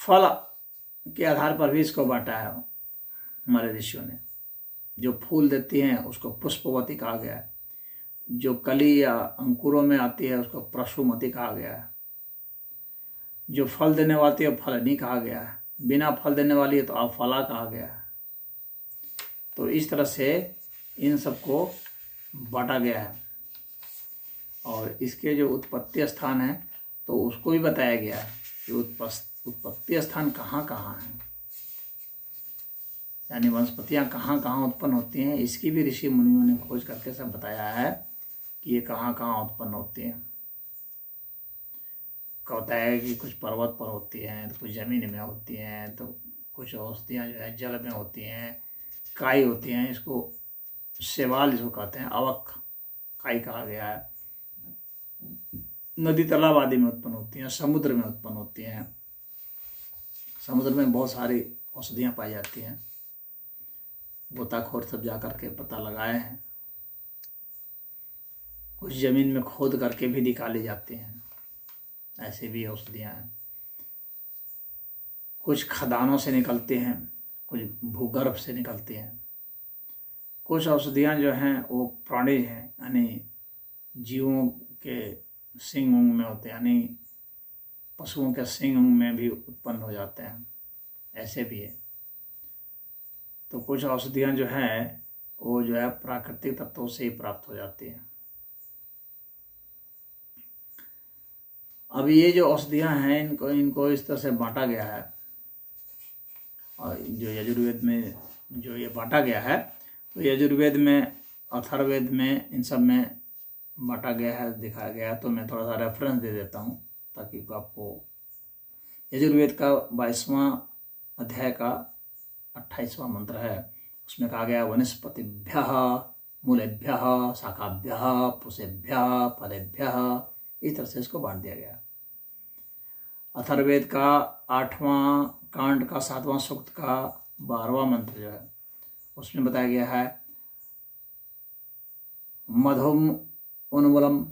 फल के आधार पर भी इसको बांटा है हमारे ऋषियों ने। जो फूल देती हैं उसको पुष्पवती कहा गया है, जो कली या अंकुरों में आती है उसको प्रसूमती कहा गया है, जो फल देने वाली है फलनी कहा गया है, बिना फल देने वाली है तो अफला कहा गया है। तो इस तरह से इन सबको बांटा गया है। और इसके जो उत्पत्ति स्थान है तो उसको भी बताया गया है कि उत्पत्ति स्थान कहाँ कहाँ है, यानी वनस्पतियाँ कहाँ कहाँ उत्पन्न होती हैं, इसकी भी ऋषि मुनियों ने खोज करके सब बताया है कि ये कहाँ कहाँ उत्पन्न होती हैं। कहता है कि कुछ पर्वत पर होती हैं, तो कुछ ज़मीन में होती हैं, तो कुछ औषधियाँ जो है जल में होती हैं, काई होती हैं, इसको शैवाल जिसको कहते हैं, अवक काई कहा गया है। नदी तालाब आदि में उत्पन्न होती हैं, समुद्र में उत्पन्न होती हैं। समुद्र में बहुत सारी औषधियाँ पाई जाती हैं, गोताखोर सब जा करके पता लगाए हैं। कुछ ज़मीन में खोद करके भी निकाली जाती हैं, ऐसे भी औषधियाँ हैं। कुछ खदानों से निकलती हैं, कुछ भूगर्भ से निकलती हैं। कुछ औषधियाँ जो हैं वो प्राणी हैं, यानी जीवों के सिंग उंग में होते हैं, यानी पशुओं के सिंग उंग में भी उत्पन्न हो जाते हैं, ऐसे भी है। तो कुछ औषधियाँ जो हैं वो जो है प्राकृतिक तत्वों से ही प्राप्त हो जाती हैं। अब ये जो औषधियाँ हैं इनको इस तरह से बांटा गया है, और जो यजुर्वेद में जो ये बांटा गया है, तो यजुर्वेद में, अथर्ववेद में, इन सब में बांटा गया है, दिखाया गया है। तो मैं थोड़ा सा रेफरेंस दे देता हूँ ताकि आपको। यजुर्वेद का 22वां अध्याय का 28वां मंत्र है, उसमें कहा गया वनस्पतिभ्यः मूलेभ्यः शाखाभ्यः पुष्पेभ्यः फलेभ्यः, इस तरह से इसको बांट दिया गया। अथर्ववेद का 8वां कांड का 7वां सूक्त का 12वां मंत्र जो है उसमें बताया गया है मधुम उन्मूलम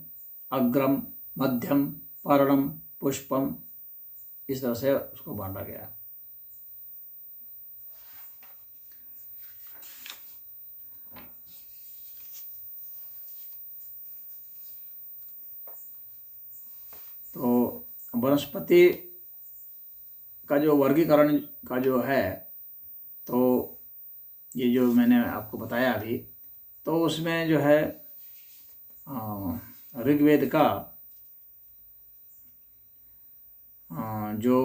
अग्रम मध्यम पर्णम पुष्पम, इस तरह से उसको बांटा गया। तो वनस्पति का जो वर्गीकरण का जो है, तो ये जो मैंने आपको बताया अभी, तो उसमें जो है ऋग्वेद का जो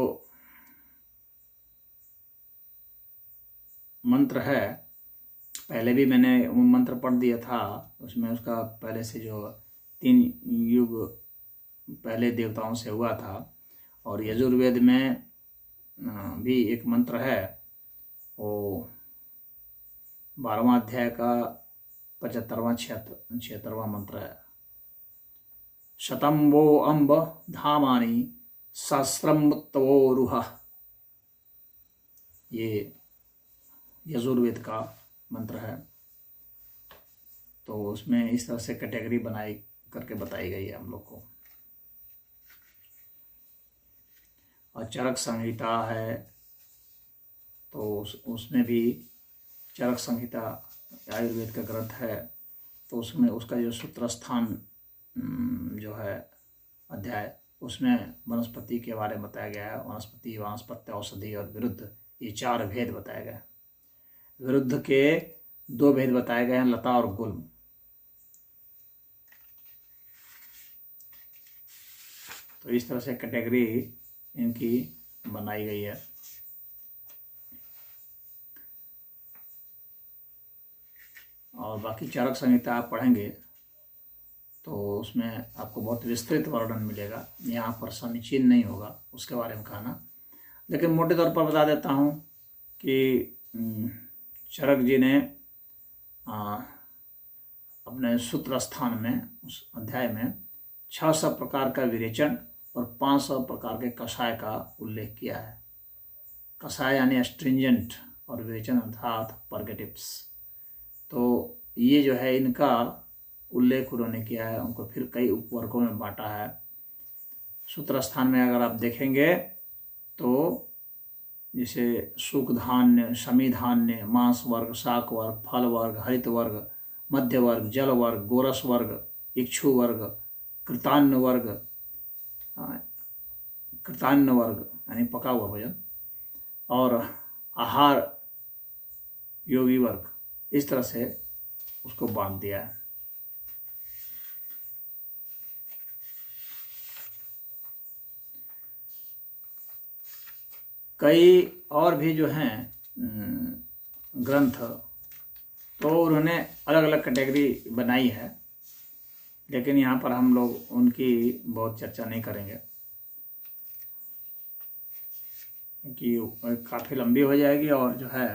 मंत्र है, पहले भी मैंने वो मंत्र पढ़ दिया था, उसमें उसका पहले से जो 3 युग पहले देवताओं से हुआ था। और यजुर्वेद में भी एक मंत्र है, वो 12वां अध्याय का 75वां 76वां मंत्र है, शतम्बो अम्ब धामानि सहस्रमुत्तवोरुह, ये यजुर्वेद का मंत्र है। तो उसमें इस तरह से कैटेगरी बनाई करके बताई गई है हम लोग को। और चरक संहिता है, तो उसमें भी चरक संहिता आयुर्वेद का ग्रंथ है, तो उसमें उसका जो सूत्र स्थान जो है अध्याय, उसमें वनस्पति के बारे में बताया गया है। वनस्पति, वानस्पत्य, औषधि और विरुद्ध, ये 4 भेद बताए गए। विरुद्ध के 2 भेद बताए गए हैं, लता और गुल्म। तो इस तरह से कैटेगरी इनकी बनाई गई है। और बाकी चरक संहिता आप पढ़ेंगे तो उसमें आपको बहुत विस्तृत वर्णन मिलेगा, यहाँ पर समीचीन नहीं होगा उसके बारे में कहना, लेकिन मोटे तौर पर बता देता हूँ कि चरक जी ने अपने सूत्र स्थान में उस अध्याय में 600 प्रकार का विरेचन और 500 प्रकार के कषाय का उल्लेख किया है। कषाय यानी एस्ट्रिंजेंट और विरेचन अर्थात परगेटिव्स। तो ये जो है इनका उल्लेख उन्होंने किया है, उनको फिर कई उपवर्गों में बांटा है। सूत्र स्थान में अगर आप देखेंगे तो जैसे सुख धान्य, शमी धान्य, मांस वर्ग, शाक वर्ग, फल वर्ग, हरित वर्ग, मध्य वर्ग, जल वर्ग, गोरस वर्ग, इक्षु वर्ग, कृतान्न वर्ग, कृतान्न वर्ग यानी पका हुआ भोजन, और आहार योगी वर्ग, इस तरह से उसको बांट दिया है। कई और भी जो हैं ग्रंथ, तो उन्होंने अलग अलग कैटेगरी बनाई है, लेकिन यहाँ पर हम लोग उनकी बहुत चर्चा नहीं करेंगे क्योंकि काफ़ी लंबी हो जाएगी और जो है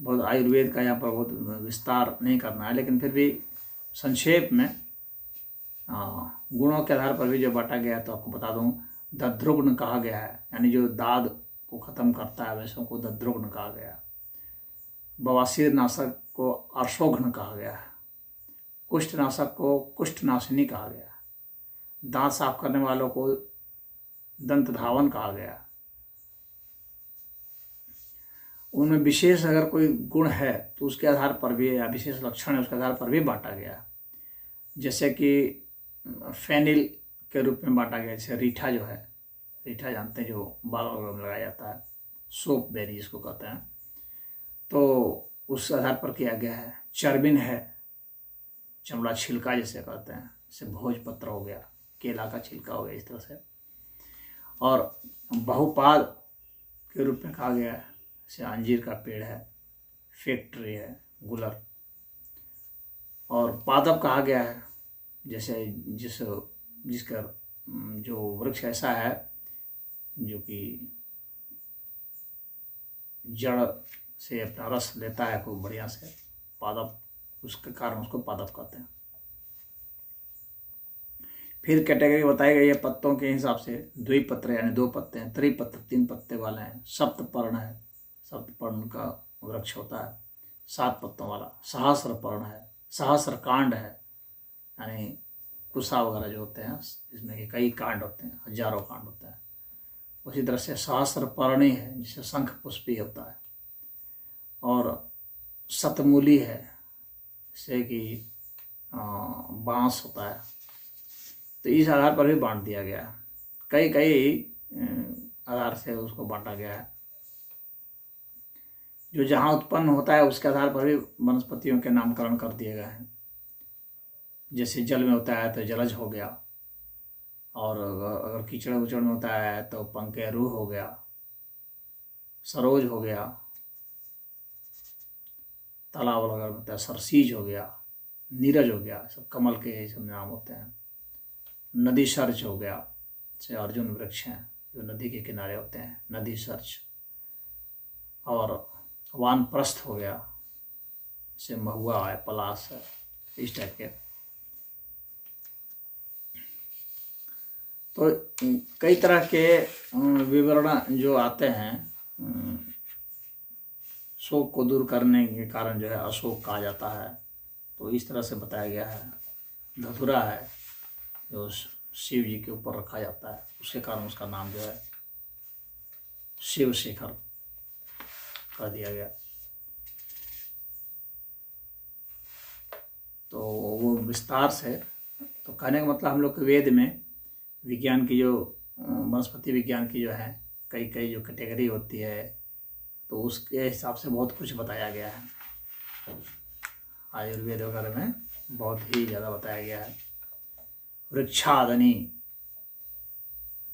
बहुत आयुर्वेद का यहाँ पर बहुत विस्तार नहीं करना है, लेकिन फिर भी संक्षेप में गुणों के आधार पर भी जो बांटा गया है, तो आपको बता दूं, दध्रुग्ण कहा गया है, यानी जो दाद को ख़त्म करता है वैसों को दध्रुग्ण कहा गया है। बवासीर नाशक को अर्शोघ्न कहा गया है। कुष्ठ नाशक को कुष्ठनाशिनी कहा गया है। दांत साफ करने वालों को दंत धावन कहा गया। उनमें विशेष अगर कोई गुण है तो उसके आधार पर भी, या विशेष लक्षण है उसके आधार पर भी बांटा गया। जैसे कि फेनिल के रूप में बांटा गया, जैसे रीठा जो है, रीठा जानते हैं जो बाल में लगाया जाता है, सोप बेरी जिसको कहते हैं, तो उस आधार पर किया गया है। चर्बिन है, चमड़ा छिलका जिसे कहते हैं, जैसे भोजपत्र हो गया, केला का छिलका हो गया, इस तरह से। और बहुपाद के रूप में कहा गया है, जैसे अंजीर का पेड़ है, फिग ट्री है, गुलर। और पादप कहा गया है, जैसे जिसका जो वृक्ष ऐसा है जो कि जड़ से अपना रस लेता है खूब बढ़िया से, पादप, उसके कारण उसको पादप कहते हैं। फिर कैटेगरी बताई गई है पत्तों के हिसाब से। द्विपत्र यानी 2 पत्ते हैं, त्रिपत्र 3 पत्ते वाले हैं, सप्तपर्ण है, सप्तपर्ण का वृक्ष होता है 7 पत्तों वाला। सहस्रपर्ण है, सहस्रकांड है, यानी कुसा वगैरह जो होते हैं जिसमें कि कई कांड होते हैं, हजारों कांड होते हैं। उसी तरह से सहस्रपर्णी है, जिसे शंख पुष्पी होता है। और शतमूली है, जैसे कि बांस होता है। तो इस आधार पर भी बांट दिया गया है। कई आधार से उसको बांटा गया है। जो जहाँ उत्पन्न होता है उसके आधार पर भी वनस्पतियों के नामकरण कर दिए गए हैं। जैसे जल में होता है तो जलज हो गया, और अगर कीचड़ उचड़ में होता है तो पंकेरू हो गया, सरोज हो गया, तालाब वगैरह में होता है सरसीज हो गया, नीरज हो गया, सब कमल के सब नाम होते हैं। नदी सर्च हो गया, जैसे अर्जुन वृक्ष हैं जो नदी के किनारे होते हैं, नदी सर्च। और वानप्रस्थ हो गया, जैसे महुआ है, पलाश है, इस टाइप के। तो कई तरह के विवरण जो आते हैं, शोक को दूर करने के कारण जो है अशोक कहा जाता है, तो इस तरह से बताया गया है। धतुरा है जो शिव जी के ऊपर रखा जाता है, उसके कारण उसका नाम जो है शिव शेखर कर दिया गया। तो वो विस्तार से, तो कहने का मतलब हम लोग के वेद में विज्ञान की जो वनस्पति विज्ञान की जो है कई जो कैटेगरी होती है, तो उसके हिसाब से बहुत कुछ बताया गया है। आयुर्वेद वगैरह में बहुत ही ज़्यादा बताया गया है। वृक्षादनि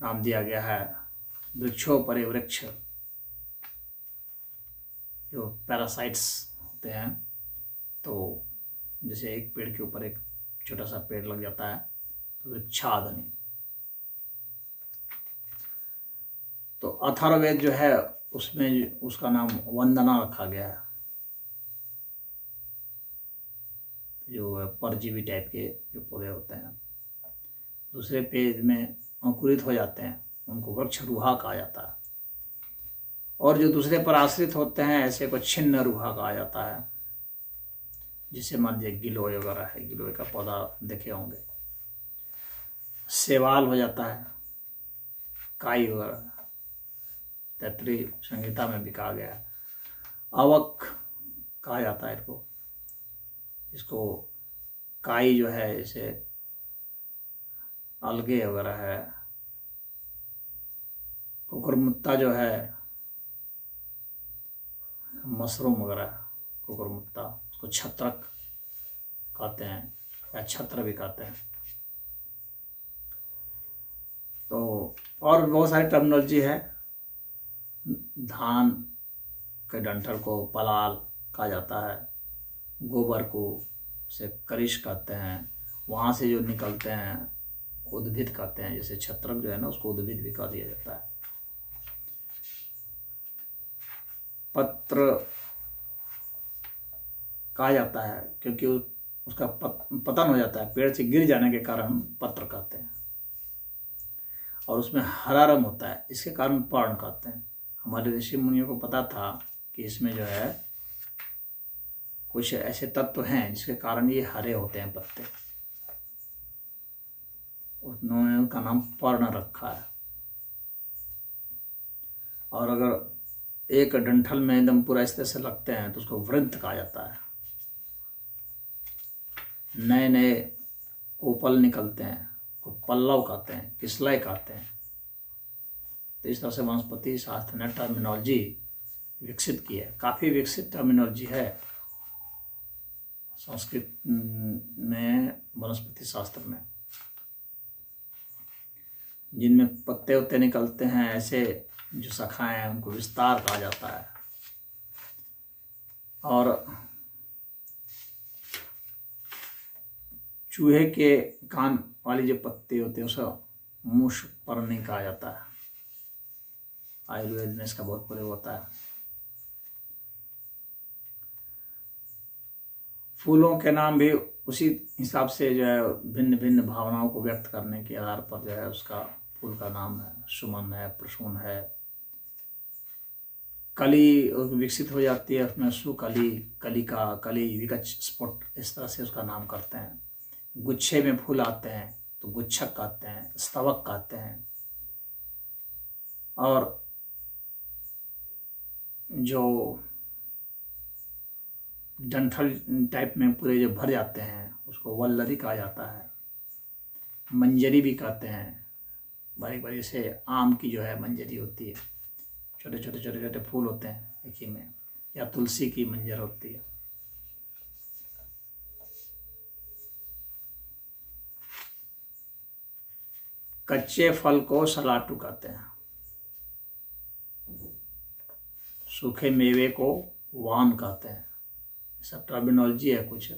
नाम दिया गया है, वृक्षोपरि वृक्ष, जो पैरासाइट्स होते हैं, तो जैसे एक पेड़ के ऊपर एक छोटा सा पेड़ लग जाता है तो वृक्षादनि। तो अथर्ववेद जो है उसमें उसका नाम वंदना रखा गया है, जो परजीवी टाइप के जो पौधे होते हैं, दूसरे पेज में अंकुरित हो जाते हैं, उनको वृक्ष रूहा कहा जाता है। और जो दूसरे पर आश्रित होते हैं ऐसे को छिन्न रूहा कहा जाता है। जिसे मान लीजिए गिलोय वगैरह है, गिलोय का पौधा देखे होंगे। सेवाल हो जाता है, काई वगैरह तैत्तिरीय संहिता में भी कहा गया है। अवक कहा जाता है इसको काई जो है जैसे अलगे वगैरह है। कुकुरमुत्ता जो है मशरूम वगैरह, कुकुरमुत्ता, उसको छत्रक कहते हैं या छत्र भी कहते हैं। तो और बहुत सारी टर्मिनोलॉजी है। धान के डंठल को पलाल कहा जाता है, गोबर को से करिश कहते हैं, वहाँ से जो निकलते हैं उद्भिद कहते हैं। जैसे छत्रक जो है ना उसको उद्भिद भी कह दिया जाता है। पत्र कहा जाता है क्योंकि उसका पतन हो जाता है, पेड़ से गिर जाने के कारण पत्र कहते हैं। और उसमें हरा रंग होता है, इसके कारण पर्ण कहते हैं। हमारे ऋषि मुनियों को पता था कि इसमें जो है कुछ ऐसे तत्व हैं जिसके कारण ये हरे होते हैं पत्ते, उन्होंने उनका नाम पर्ण रखा है। और अगर एक डंठल में एकदम पूरा इस तरह से लगते हैं तो उसको वृद्ध कहा जाता है। नए नए कोपल निकलते हैं को पल्लव कहते हैं, किसलय कहते हैं। तो इस तरह से वनस्पति शास्त्र ने टर्मिनोलॉजी विकसित की है। काफ़ी विकसित टर्मिनोलॉजी है संस्कृत में, वनस्पति शास्त्र में, जिनमें पत्ते उत्ते निकलते हैं ऐसे जो शाखाएं हैं उनको विस्तार कहा जाता है। और चूहे के कान वाली जो पत्ते होते हैं उसे मुषपर्णी कहा जाता है। आयुर्वेद में इसका बहुत प्रयोग होता है। फूलों के नाम भी उसी हिसाब से जो है भिन्न भिन्न भावनाओं को व्यक्त करने के आधार पर जो है उसका फूल का नाम है। सुमन है, प्रसून है। कली विकसित हो जाती है, उसमें सुकली, कलिका, कली, विकच, स्फुट, इस तरह से उसका नाम करते हैं। गुच्छे में फूल आते हैं तो गुच्छक कहते हैं, स्तवक कहते हैं। और जो डंठल टाइप में पूरे जो भर जाते हैं उसको वल्लरी कहा जाता है। मंजरी भी कहते हैं। बारीक बारीक से आम की जो है मंजरी होती है, छोटे छोटे छोटे छोटे फूल होते हैं एक ही में, या तुलसी की मंजर होती है। कच्चे फल को सलाटू कहते हैं। सूखे मेवे को वान कहते हैं। सब टर्मिनोलॉजी है कुछ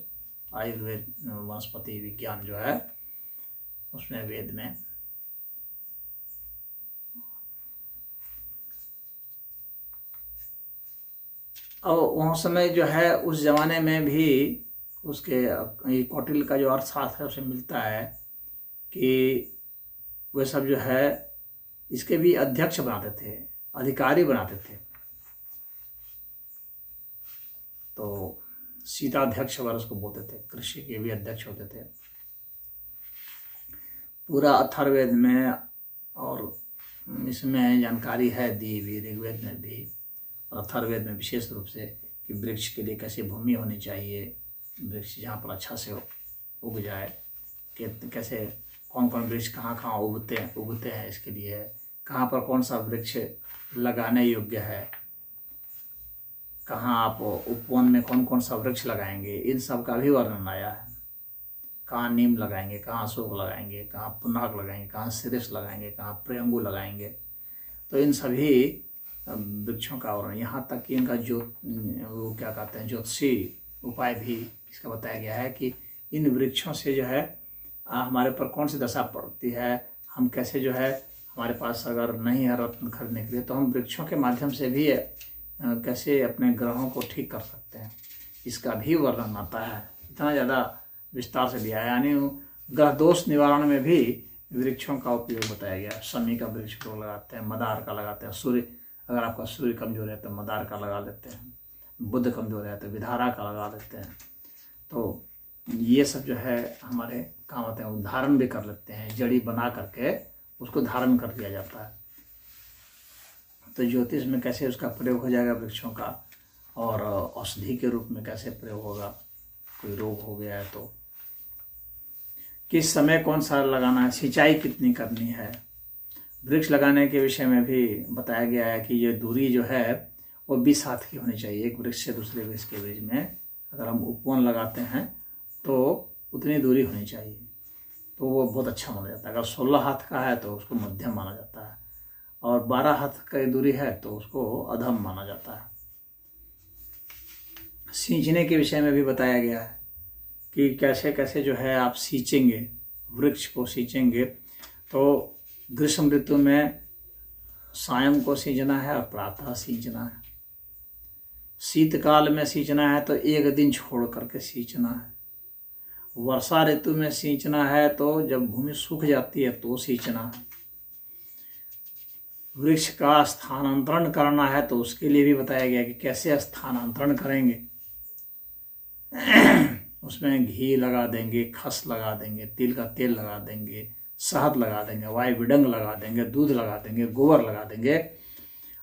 आयुर्वेद वनस्पति विज्ञान जो है उसमें, वेद में। अब वहाँ समय जो है उस जमाने में भी उसके कौटिल्य का जो अर्थशास्त्र है उसे मिलता है कि वे सब जो है इसके भी अध्यक्ष बनाते थे, अधिकारी बनाते थे। तो सीताध्यक्ष वगैरह उसको बोलते थे। कृषि के भी अध्यक्ष होते थे। पूरा अथर्ववेद में और इसमें जानकारी है दी हुई, ऋग्वेद में भी और अथर्ववेद में विशेष रूप से, कि वृक्ष के लिए कैसी भूमि होनी चाहिए, वृक्ष जहाँ पर अच्छा से उग जाए, कि कैसे कौन कौन वृक्ष कहाँ कहाँ उगते हैं, इसके लिए कहाँ पर कौन सा वृक्ष लगाने योग्य है, कहाँ आप उपवन में कौन कौन सा वृक्ष लगाएंगे, इन सब का भी वर्णन आया है। कहाँ नीम लगाएंगे, कहाँ अशोक लगाएंगे, कहाँ पुनाक लगाएंगे, कहाँ सिरिस लगाएंगे, कहाँ प्रियंगु लगाएंगे। तो इन सभी वृक्षों का वर्णन, यहाँ तक कि इनका वो क्या कहते हैं, ज्योतिषी उपाय भी इसका बताया गया है कि इन वृक्षों से जो है हमारे पर कौन सी दशा पड़ती है, हम कैसे जो है, हमारे पास अगर नहीं है रत्न खरीदने के लिए तो हम वृक्षों के माध्यम से भी कैसे अपने ग्रहों को ठीक कर सकते हैं, इसका भी वर्णन आता है। इतना ज़्यादा विस्तार से दिया है। यानी ग्रह दोष निवारण में भी वृक्षों का उपयोग बताया गया। शमी का वृक्ष लोग लगाते हैं, मदार का लगाते हैं। सूर्य, अगर आपका सूर्य कमजोर है तो मदार का लगा लेते हैं। बुध कमजोर है तो विधारा का लगा लेते हैं। तो ये सब जो है हमारे काम आते हैं। धारण भी कर लेते हैं, जड़ी बना करके उसको धारण कर दिया जाता है। तो ज्योतिष में कैसे उसका प्रयोग हो जाएगा वृक्षों का, और औषधि के रूप में कैसे प्रयोग होगा, कोई रोग हो गया है तो किस समय कौन सा लगाना है, सिंचाई कितनी करनी है। वृक्ष लगाने के विषय में भी बताया गया है कि ये दूरी जो है वो 20 हाथ की होनी चाहिए। एक वृक्ष से दूसरे वृक्ष के बीच में अगर हम उपवन लगाते हैं तो उतनी दूरी होनी चाहिए, तो वो बहुत अच्छा माना जाता है। अगर 16 हाथ का है तो उसको मध्यम माना जाता है, और 12 हाथ की दूरी है तो उसको अधम माना जाता है। सींचने के विषय में भी बताया गया है कि कैसे कैसे जो है आप सींचेंगे, वृक्ष को सींचेंगे। तो ग्रीष्म ऋतु में सायं को सींचना है और प्रातः सींचना है। शीतकाल में सींचना है तो एक दिन छोड़ करके सींचना है। वर्षा ऋतु में सींचना है तो जब भूमि सूख जाती है तो सींचना है। वृक्ष का स्थानांतरण करना है तो उसके लिए भी बताया गया कि कैसे स्थानांतरण करेंगे। उसमें घी लगा देंगे, खस लगा देंगे, तिल का तेल लगा देंगे, शहद लगा देंगे, वाई विडंग लगा देंगे, दूध लगा देंगे, गोबर लगा देंगे,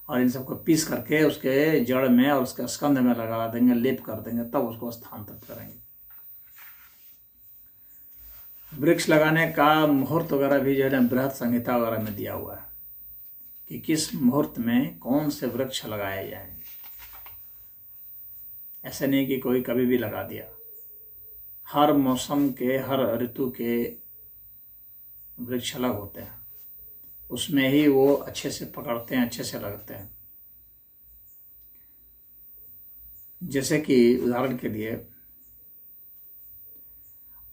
और इन सबको पीस करके उसके जड़ में और उसके स्कंध में लगा देंगे, लेप कर देंगे, तब उसको स्थानांतरित करेंगे। वृक्ष लगाने का मुहूर्त वगैरह भी जो है बृहद संहिता वगैरह में दिया हुआ है कि किस मुहूर्त में कौन से वृक्ष लगाए जाएंगे। ऐसे नहीं कि कोई कभी भी लगा दिया। हर मौसम के, हर ऋतु के वृक्ष अलग होते हैं, उसमें ही वो अच्छे से पकड़ते हैं, अच्छे से लगते हैं। जैसे कि उदाहरण के लिए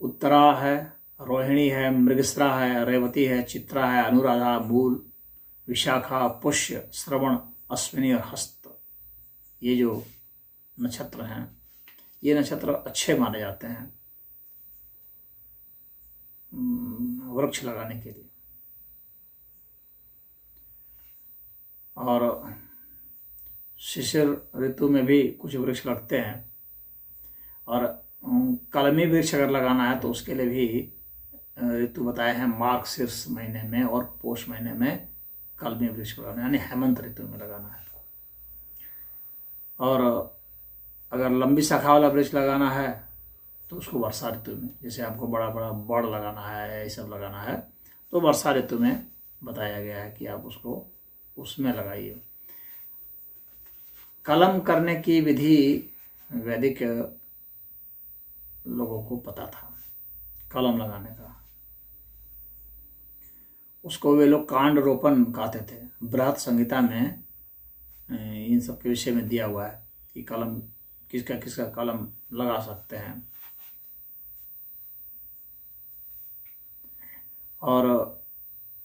उत्तरा है, रोहिणी है, मृगशिरा है, रेवती है, चित्रा है, अनुराधा, मूल, विशाखा, पुष्य, श्रवण, अश्विनी और हस्त, ये जो नक्षत्र हैं, ये नक्षत्र अच्छे माने जाते हैं वृक्ष लगाने के लिए। और शिशिर ऋतु में भी कुछ वृक्ष लगते हैं, और कलमी वृक्ष अगर लगाना है तो उसके लिए भी ऋतु बताए हैं, मार्गशीर्ष महीने में और पौष महीने में कलमी वृक्ष लगाना है, यानी हेमंत ऋतु में लगाना है। और अगर लंबी शाखा वाला वृक्ष लगाना है तो उसको वर्षा ऋतु में, जैसे आपको बड़ा बड़ा बड़ लगाना है, ये सब लगाना है, तो वर्षा ऋतु में बताया गया है कि आप उसको उसमें लगाइए। कलम करने की विधि वैदिक लोगों को पता था, कलम लगाने का। उसको वे लोग कांड रोपण कहते थे। बृहद संहिता में इन सब के विषय में दिया हुआ है कि कलम किसका किसका कलम लगा सकते हैं। और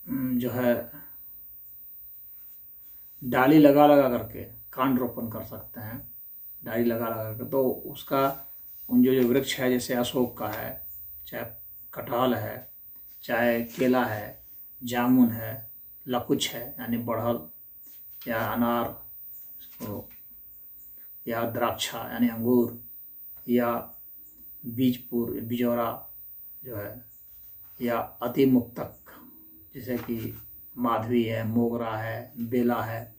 जो है डाली लगा लगा करके कांड रोपण कर सकते हैं, डाली लगा लगा करके। तो उसका उन जो वृक्ष है, जैसे अशोक का है, चाहे कटहल है, चाहे केला है, जामुन है, लकुच है यानी बढ़ल, या अनार, या द्राक्षा यानी अंगूर, या बिजौरा जो है, या अतिमुक्तक जैसे कि माधवी है, मोगरा है, बेला है,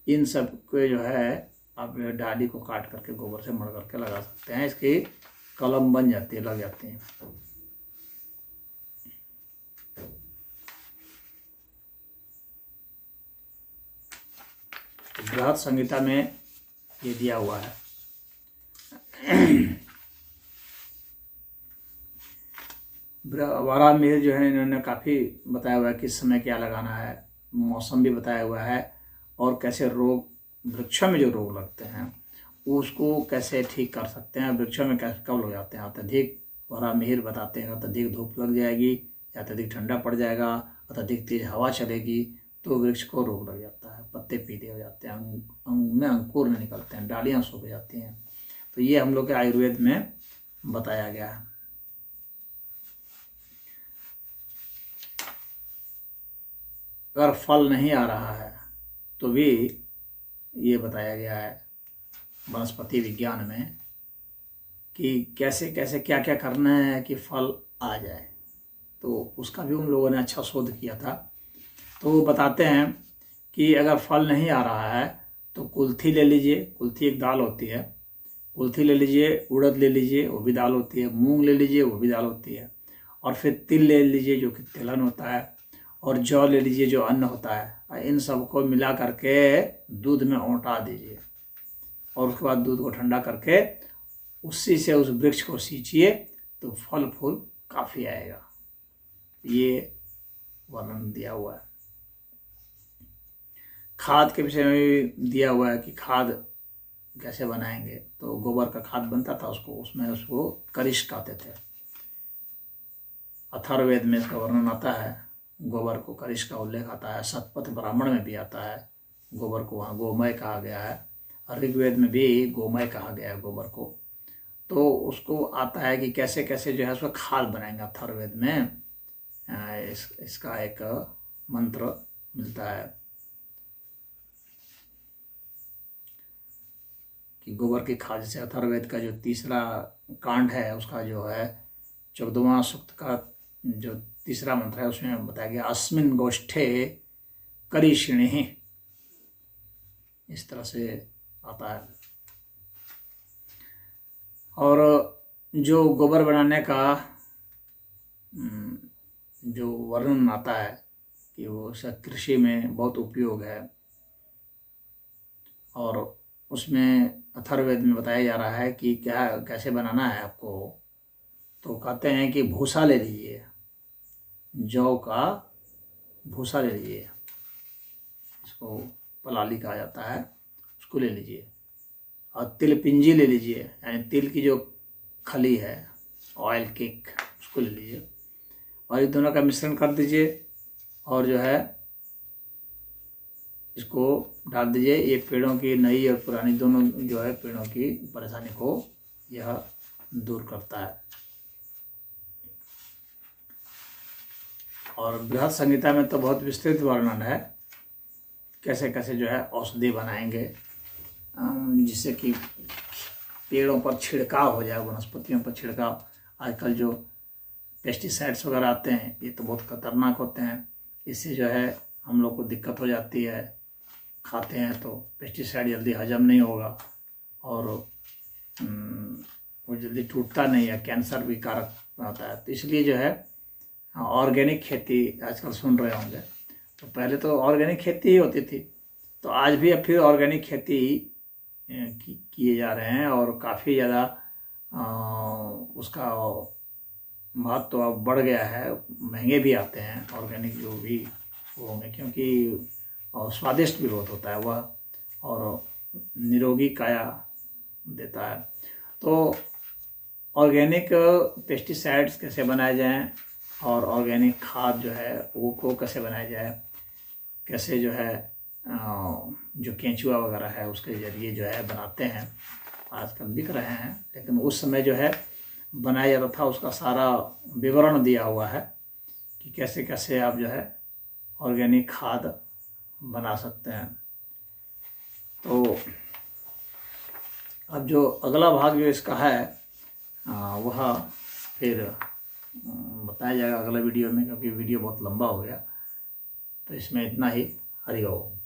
इन सब को जो है आप डाली को काट करके गोबर से मड़ करके लगा सकते हैं। इसकी कलम बन जाती है, लग जाती है। बृहद संहिता में ये दिया हुआ है। वाराह मिहिर जो है, इन्होंने काफ़ी बताया हुआ है किस समय क्या लगाना है, मौसम भी बताया हुआ है, और कैसे रोग, वृक्षों में जो रोग लगते हैं उसको कैसे ठीक कर सकते हैं। वृक्षों में कैसे कब हो जाते हैं, अत्यधिक, वाराह मिहिर बताते हैं अत्यधिक धूप लग जाएगी, या अत्यधिक ठंडा पड़ जाएगा, अत्यधिक तेज हवा चलेगी तो वृक्ष को रोग लग जाता है, पत्ते पीले हो जाते हैं, अंग में अंकुर नहीं निकलते हैं, डालियाँ सूख जाती हैं। तो ये हम लोग के आयुर्वेद में बताया गया है। अगर फल नहीं आ रहा है तो भी ये बताया गया है वनस्पति विज्ञान में कि कैसे कैसे क्या क्या करना है कि फल आ जाए। तो उसका भी उन लोगों ने अच्छा शोध किया था। तो वो बताते हैं कि अगर फल नहीं आ रहा है तो कुल्थी ले लीजिए, कुल्थी एक दाल होती है, कुल्थी ले लीजिए, उड़द ले लीजिए, वो भी दाल होती है, मूंग ले लीजिए, वो भी दाल होती है, और फिर तिल ले लीजिए जो कि तिलहन होता है, और जौ ले लीजिए जो अन्न होता है। इन सबको मिला करके दूध में औंटा दीजिए और उसके बाद दूध को ठंडा करके उसी से उस वृक्ष को सींचिए तो फल फूल काफ़ी आएगा। ये वर्णन दिया हुआ है। खाद के विषय में भी दिया हुआ है कि खाद कैसे बनाएंगे। तो गोबर का खाद बनता था, उसको करिश कहते थे। अथर्ववेद में इसका वर्णन आता है, गोबर को करिश का उल्लेख आता है। शतपथ ब्राह्मण में भी आता है, गोबर को वहाँ गोमय कहा गया है। ऋग्वेद में भी गोमय कहा गया है गोबर को। तो उसको आता है कि कैसे कैसे जो है उसका खाद बनाएंगे। अथर्ववेद में इसका एक मंत्र मिलता है कि गोबर की खाद से। अथर्ववेद का जो तीसरा कांड है उसका जो है 14वां सूक्त का जो तीसरा मंत्र है उसमें बताया गया अस्मिन गोष्ठे करिषिणि, इस तरह से आता है। और जो गोबर बनाने का जो वर्णन आता है कि वो कृषि में बहुत उपयोग है, और उसमें अथर्ववेद में बताया जा रहा है कि क्या कैसे बनाना है आपको। तो कहते हैं कि भूसा ले लीजिए, जौ का भूसा ले लीजिए, इसको पलाली कहा जाता है, उसको ले लीजिए, और तिल पिंजी ले लीजिए, यानी तिल की जो खली है, ऑयल केक, उसको ले लीजिए, और इन दोनों का मिश्रण कर दीजिए और जो है इसको डाल दीजिए। ये पेड़ों की नई और पुरानी दोनों जो है पेड़ों की परेशानी को यह दूर करता है। और बृहद संहिता में तो बहुत विस्तृत वर्णन है कैसे कैसे जो है औषधि बनाएंगे, जिससे कि पेड़ों पर छिड़काव हो जाए, वनस्पतियों पर छिड़काव। आजकल जो पेस्टिसाइड्स वगैरह आते हैं ये तो बहुत खतरनाक होते हैं, इससे जो है हम लोग को दिक्कत हो जाती है। खाते हैं तो पेस्टिसाइड जल्दी हजम नहीं होगा और वो जल्दी टूटता नहीं है, कैंसर भी कारक होता है। तो इसलिए जो है ऑर्गेनिक खेती आजकल सुन रहे होंगे, तो पहले तो ऑर्गेनिक खेती ही होती थी, तो आज भी अब फिर ऑर्गेनिक खेती किए जा रहे हैं और काफ़ी ज़्यादा उसका महत्व तो अब बढ़ गया है। महंगे भी आते हैं ऑर्गेनिक जो भी होंगे, क्योंकि और स्वादिष्ट भी बहुत होता है वह, और निरोगी काया देता है। तो ऑर्गेनिक पेस्टिसाइड्स कैसे बनाए जाएं और ऑर्गेनिक खाद जो है वो कैसे बनाया जाए, कैसे जो है जो केंचुआ वगैरह है उसके ज़रिए जो है बनाते हैं, आजकल बिक रहे हैं, लेकिन उस समय जो है बनाया जाता था उसका सारा विवरण दिया हुआ है कि कैसे कैसे आप जो है ऑर्गेनिक खाद बना सकते हैं। तो अब जो अगला भाग जो इसका है वह फिर बताया जाएगा अगला वीडियो में, क्योंकि वीडियो बहुत लंबा हो गया। तो इसमें इतना ही। हरि ओम।